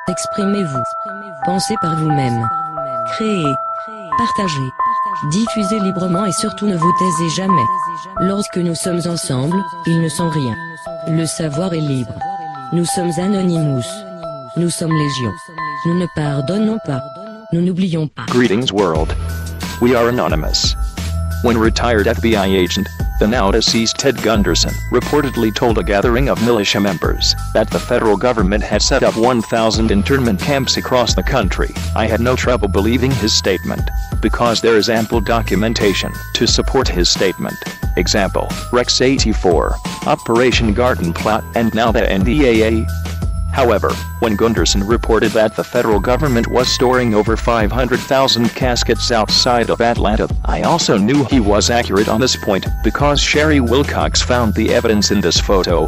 Exprimez-vous. Pensez par vous-même. Créez. Partagez. Diffusez librement et surtout ne vous taisez jamais. Lorsque nous sommes ensemble, ils ne sont rien. Le savoir est libre. Nous sommes Anonymous. Nous sommes Légion. Nous ne pardonnons pas. Nous n'oublions pas. Greetings world. We are anonymous. When retired FBI agent, the now deceased Ted Gunderson, reportedly told a gathering of militia members that the federal government had set up 1,000 internment camps across the country, I had no trouble believing his statement, because there is ample documentation to support his statement. Example, Rex 84, Operation Garden Plot, and now the NDAA. However, when Gunderson reported that the federal government was storing over 500,000 caskets outside of Atlanta, I also knew he was accurate on this point, because Sherry Wilcox found the evidence in this photo.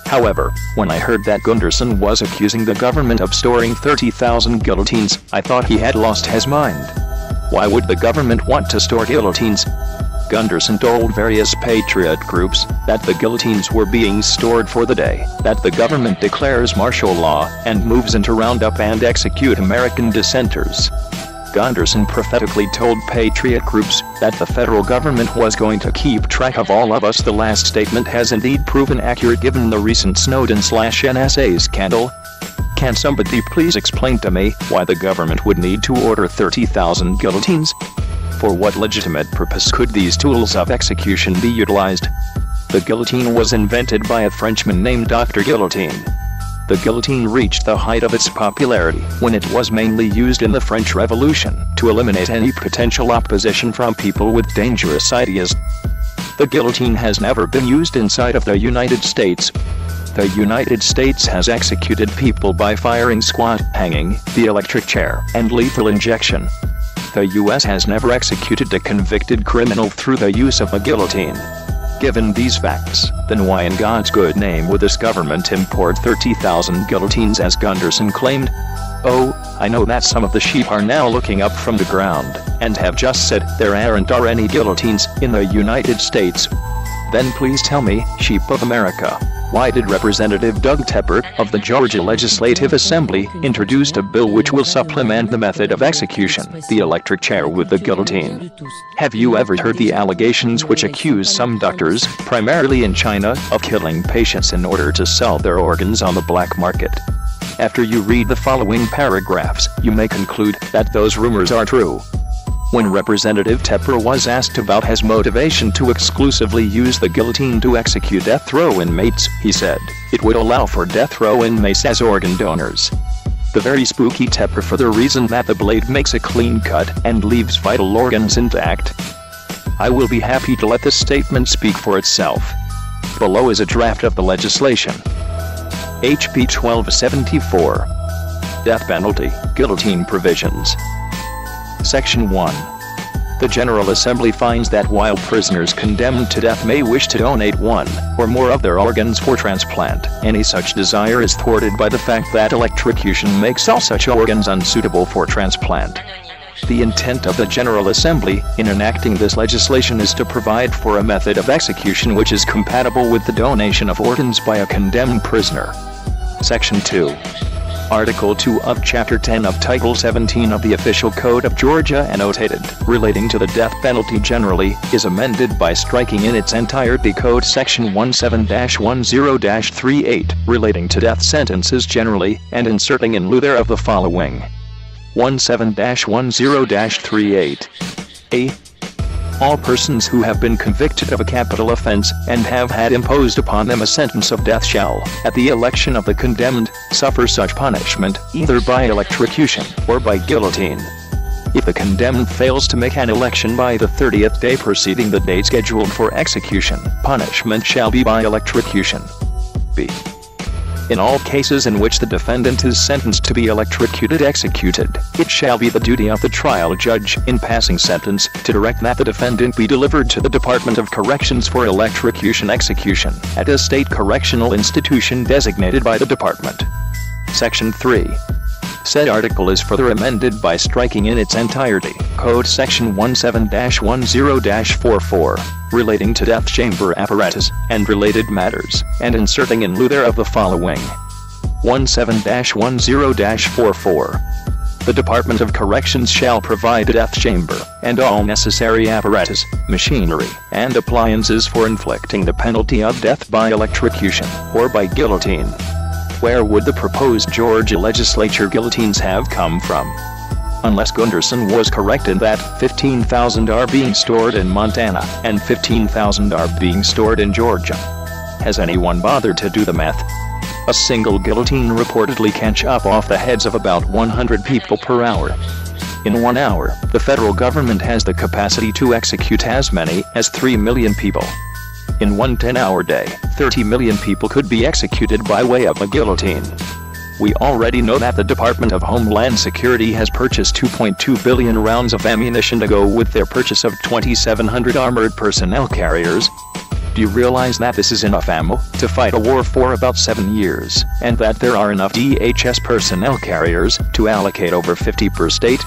However, when I heard that Gunderson was accusing the government of storing 30,000 guillotines, I thought he had lost his mind. Why would the government want to store guillotines? Gunderson told various patriot groups that the guillotines were being stored for the day that the government declares martial law and moves in to round up and execute American dissenters. Gunderson prophetically told patriot groups that the federal government was going to keep track of all of us. The last statement has indeed proven accurate given the recent Snowden/NSA scandal. Can somebody please explain to me why the government would need to order 30,000 guillotines? For what legitimate purpose could these tools of execution be utilized? The guillotine was invented by a Frenchman named Dr. Guillotine. The guillotine reached the height of its popularity when it was mainly used in the French Revolution to eliminate any potential opposition from people with dangerous ideas. The guillotine has never been used inside of the United States. The United States has executed people by firing squat, hanging, the electric chair, and lethal injection. The US has never executed a convicted criminal through the use of a guillotine. Given these facts, then why in God's good name would this government import 30,000 guillotines as Gunderson claimed? Oh, I know that some of the sheep are now looking up from the ground, and have just said there aren't any guillotines in the United States. Then please tell me, sheep of America, why did Representative Doug Tepper of the Georgia Legislative Assembly introduce a bill which will supplement the method of execution, the electric chair, with the guillotine? Have you ever heard the allegations which accuse some doctors, primarily in China, of killing patients in order to sell their organs on the black market? After you read the following paragraphs, you may conclude that those rumors are true. When Representative Tepper was asked about his motivation to exclusively use the guillotine to execute death row inmates, he said, it would allow for death row inmates as organ donors. The very spooky Tepper for the reason that the blade makes a clean cut and leaves vital organs intact. I will be happy to let this statement speak for itself. Below is a draft of the legislation. HB 1274. Death penalty, guillotine provisions. Section 1. The General Assembly finds that while prisoners condemned to death may wish to donate one or more of their organs for transplant, any such desire is thwarted by the fact that electrocution makes all such organs unsuitable for transplant. The intent of the General Assembly in enacting this legislation is to provide for a method of execution which is compatible with the donation of organs by a condemned prisoner. Section 2. Article 2 of Chapter 10 of Title 17 of the Official Code of Georgia annotated, relating to the death penalty generally, is amended by striking in its entirety Code Section 17-10-38, relating to death sentences generally, and inserting in lieu thereof the following. 17-10-38. A. All persons who have been convicted of a capital offense and have had imposed upon them a sentence of death shall, at the election of the condemned, suffer such punishment, either by electrocution or by guillotine. If the condemned fails to make an election by the 30th day preceding the date scheduled for execution, punishment shall be by electrocution. B. In all cases in which the defendant is sentenced to be electrocuted executed, it shall be the duty of the trial judge, in passing sentence, to direct that the defendant be delivered to the Department of Corrections for electrocution execution, at a state correctional institution designated by the department. Section 3. Said article is further amended by striking in its entirety Code Section 17-10-44, relating to death chamber apparatus and related matters, and inserting in lieu thereof the following. 17-10-44. The Department of Corrections shall provide a death chamber, and all necessary apparatus, machinery, and appliances for inflicting the penalty of death by electrocution, or by guillotine. Where would the proposed Georgia legislature guillotines have come from? Unless Gunderson was correct in that 15,000 are being stored in Montana, and 15,000 are being stored in Georgia. Has anyone bothered to do the math? A single guillotine reportedly can chop off the heads of about 100 people per hour. In 1 hour, the federal government has the capacity to execute as many as 3 million people. In one 10-hour day, 30 million people could be executed by way of a guillotine. We already know that the Department of Homeland Security has purchased 2.2 billion rounds of ammunition to go with their purchase of 2,700 armored personnel carriers. Do you realize that this is enough ammo to fight a war for about 7 years, and that there are enough DHS personnel carriers to allocate over 50 per state?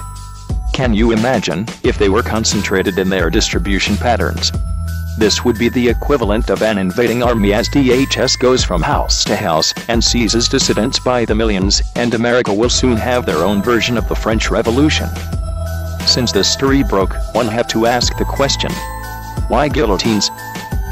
Can you imagine if they were concentrated in their distribution patterns? This would be the equivalent of an invading army as DHS goes from house to house and seizes dissidents by the millions, and America will soon have their own version of the French Revolution. Since this story broke, one have to ask the question: why guillotines?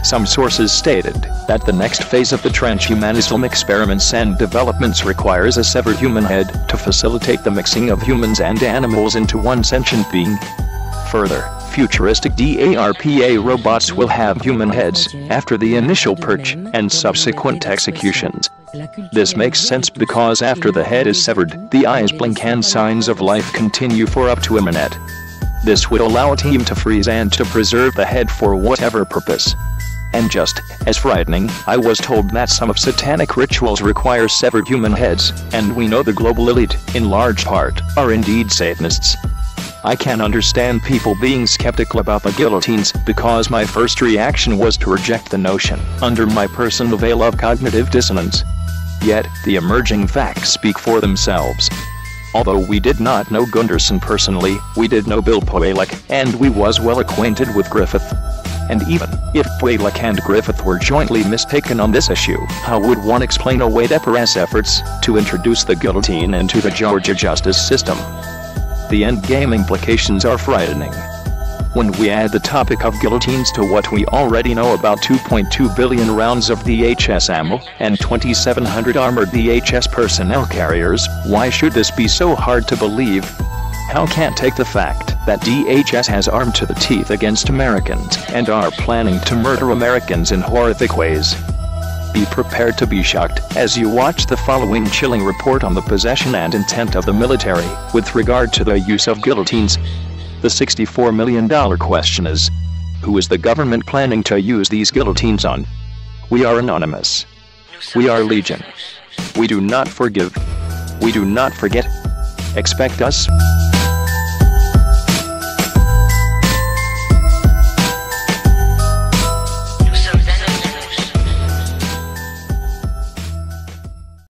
Some sources stated that the next phase of the transhumanism experiments and developments requires a severed human head to facilitate the mixing of humans and animals into one sentient being. Further, futuristic DARPA robots will have human heads after the initial purge and subsequent executions. This makes sense because after the head is severed, the eyes blink and signs of life continue for up to a minute. This would allow a team to freeze and to preserve the head for whatever purpose. And just as frightening, I was told that some of satanic rituals require severed human heads, and we know the global elite, in large part, are indeed Satanists. I can understand people being skeptical about the guillotines because my first reaction was to reject the notion, under my personal veil of cognitive dissonance. Yet, the emerging facts speak for themselves. Although we did not know Gunderson personally, we did know Bill Poelek, and we was well acquainted with Griffith. And even if Poelek and Griffith were jointly mistaken on this issue, how would one explain away DEPRA's efforts to introduce the guillotine into the Georgia justice system? The endgame implications are frightening. When we add the topic of guillotines to what we already know about 2.2 billion rounds of DHS ammo and 2,700 armored DHS personnel carriers, why should this be so hard to believe? How can't take the fact that DHS has armed to the teeth against Americans and are planning to murder Americans in horrific ways? Be prepared to be shocked as you watch the following chilling report on the possession and intent of the military with regard to the use of guillotines. The $64 million question is, who is the government planning to use these guillotines on? We are anonymous. We are legion. We do not forgive. We do not forget. Expect us.